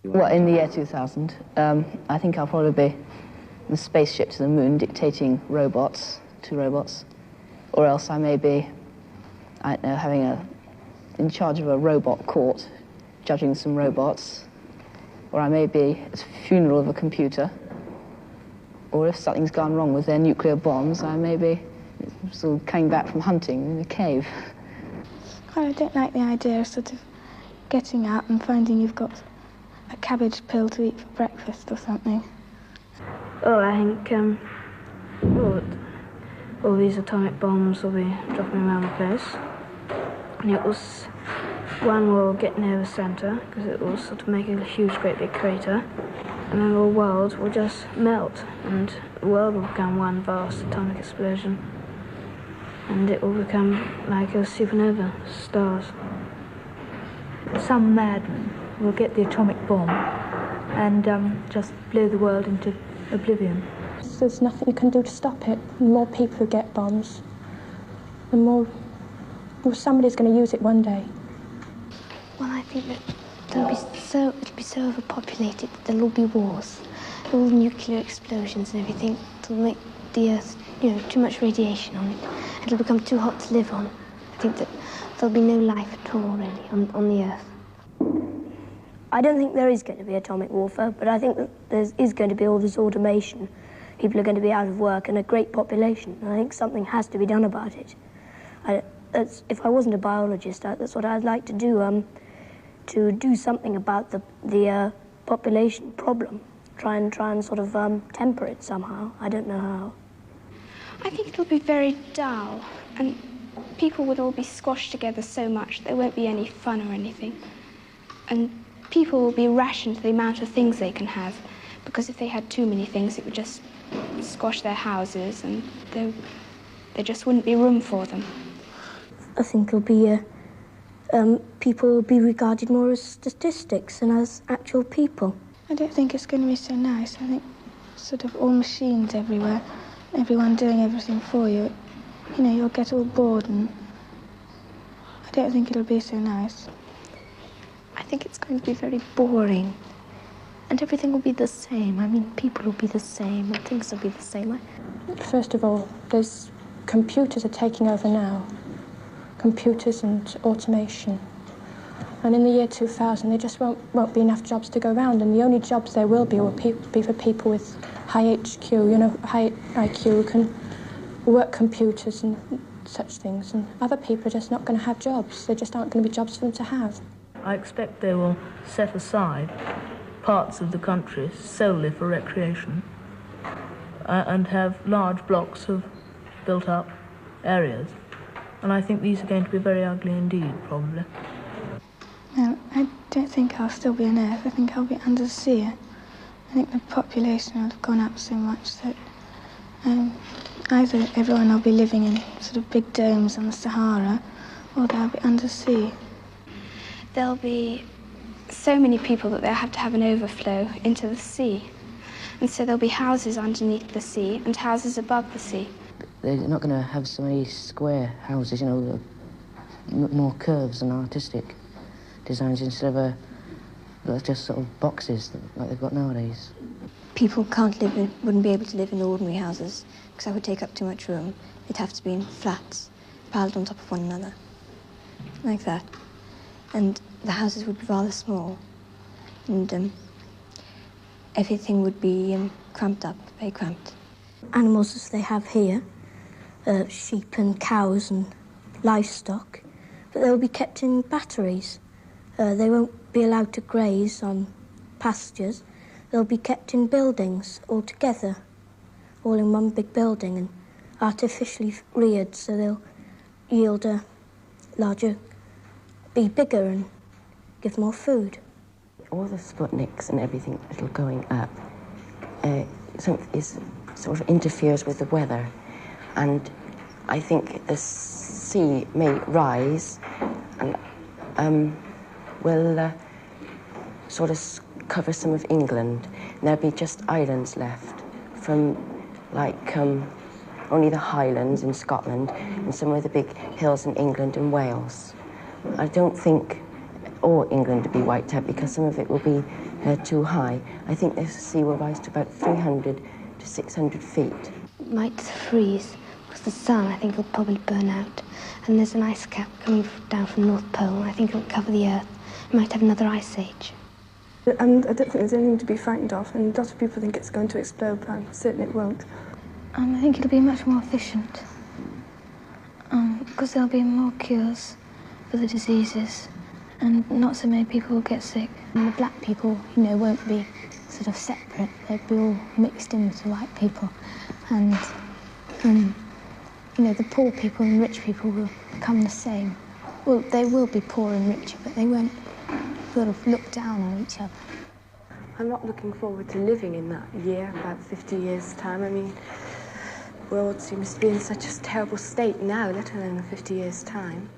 Well, in the year 2000, I think I'll probably be in the spaceship to the moon dictating robots, to robots. Or else I may be, I don't know, in charge of a robot court, judging some robots. Or I may be at the funeral of a computer. Or if something's gone wrong with their nuclear bombs, I may be sort of coming back from hunting in a cave. I don't like the idea of sort of getting up and finding you've got a cabbage pill to eat for breakfast or something. Oh, I think all these atomic bombs will be dropping around the place. And one will get near the centre, because it will sort of make a huge, great big crater. And then the world will just melt, and the world will become one vast atomic explosion. And it will become like a supernova, stars. Some madman will get the atomic bomb and just blow the world into oblivion. There's nothing you can do to stop it. The more people who get bombs, the more somebody's going to use it one day. Well, I think that it'll be so overpopulated that there'll all be wars, all nuclear explosions and everything. It'll make the Earth, too much radiation on it. It'll become too hot to live on. I think that there'll be no life at all, really, on the Earth. I don't think there is going to be atomic warfare, but I think that there is going to be all this automation. People are going to be out of work and a great population. And I think something has to be done about it. If I wasn't a biologist, that's what I'd like to do something about the population problem. Try and sort of temper it somehow. I don't know how. I think it'll be very dull, and people would all be squashed together so much there won't be any fun or anything. And people will be rationed the amount of things they can have, because if they had too many things, it would just squash their houses, and there just wouldn't be room for them. I think it'll be people will be regarded more as statistics than as actual people. I don't think it's going to be so nice. I think sort of all machines everywhere, everyone doing everything for you. You'll get all bored, and I don't think it'll be so nice. I think it's going to be very boring, and everything will be the same. I mean, people will be the same, and things will be the same. First of all, computers are taking over now. Computers and automation. And in the year 2000, there just won't be enough jobs to go around, and the only jobs there will be for people with high HQ, high IQ, who can work computers and such things. And other people are just not going to have jobs. There just aren't going to be jobs for them to have. I expect they will set aside parts of the country solely for recreation and have large blocks of built-up areas. And I think these are going to be very ugly indeed, probably. No, I don't think I'll still be on Earth. I think I'll be under the sea. I think the population will have gone up so much that either everyone will be living in sort of big domes on the Sahara, or they'll be under the sea. There'll be so many people that they'll have to have an overflow into the sea. And so there'll be houses underneath the sea and houses above the sea. They're not going to have so many square houses, more curves and artistic designs instead of just sort of boxes like they've got nowadays. People wouldn't be able to live in ordinary houses because that would take up too much room. They'd have to be in flats, piled on top of one another, like that. And the houses would be rather small, and everything would be cramped up, very cramped. Animals as they have here, sheep and cows and livestock, but they'll be kept in batteries. They won't be allowed to graze on pastures. They'll be kept in buildings all together, all in one big building and artificially reared, so they'll yield a larger, be bigger and give more food. All the Sputniks and everything that are going up sort of interferes with the weather, and I think the sea may rise and will sort of cover some of England, and there'll be just islands left from only the Highlands in Scotland and some of the big hills in England and Wales. I don't think all England will be wiped out because some of it will be too high. I think the sea will rise to about 300 to 600 feet. It might freeze, because the sun, I think, will probably burn out. And there's an ice cap coming down from the North Pole. I think it'll cover the Earth. It might have another ice age. And I don't think there's anything to be frightened of, and a lot of people think it's going to explode, but I'm certain it won't. I think it'll be much more efficient, because there'll be more cures for the diseases, and not so many people will get sick. And the black people, you know, won't be sort of separate. They'll be all mixed in with the white people. And, you know, the poor people and rich people will become the same. Well, they will be poor and richer, but they won't sort of look down on each other. I'm not looking forward to living in that year, about 50 years' time. I mean, the world seems to be in such a terrible state now, let alone 50 years' time.